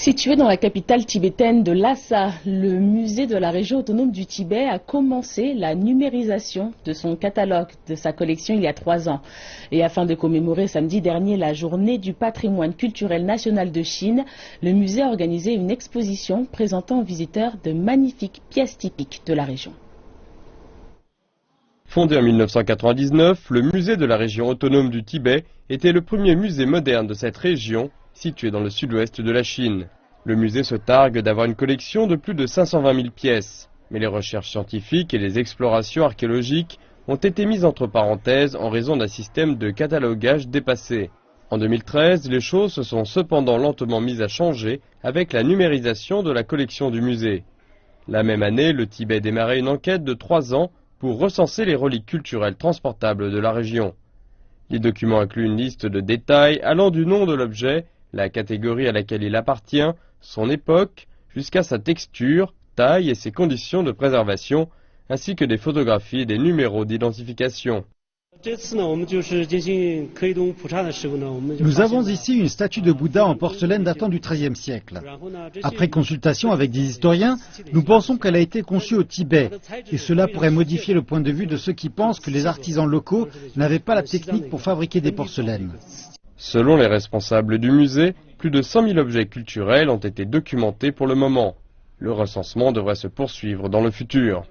Situé dans la capitale tibétaine de Lhasa, le musée de la région autonome du Tibet a commencé la numérisation de son catalogue, de sa collection il y a 3 ans. Et afin de commémorer samedi dernier la journée du patrimoine culturel national de Chine, le musée a organisé une exposition présentant aux visiteurs de magnifiques pièces typiques de la région. Fondé en 1999, le musée de la région autonome du Tibet était le premier musée moderne de cette région, situé dans le sud-ouest de la Chine. Le musée se targue d'avoir une collection de plus de 520 000 pièces, mais les recherches scientifiques et les explorations archéologiques ont été mises entre parenthèses en raison d'un système de catalogage dépassé. En 2013, les choses se sont cependant lentement mises à changer avec la numérisation de la collection du musée. La même année, le Tibet démarrait une enquête de 3 ans pour recenser les reliques culturelles transportables de la région. Les documents incluent une liste de détails allant du nom de l'objet, la catégorie à laquelle il appartient, son époque, jusqu'à sa texture, taille et ses conditions de préservation, ainsi que des photographies et des numéros d'identification. Nous avons ici une statue de Bouddha en porcelaine datant du XIIIe siècle. Après consultation avec des historiens, nous pensons qu'elle a été conçue au Tibet, et cela pourrait modifier le point de vue de ceux qui pensent que les artisans locaux n'avaient pas la technique pour fabriquer des porcelaines. Selon les responsables du musée, plus de 100 000 objets culturels ont été documentés pour le moment. Le recensement devrait se poursuivre dans le futur.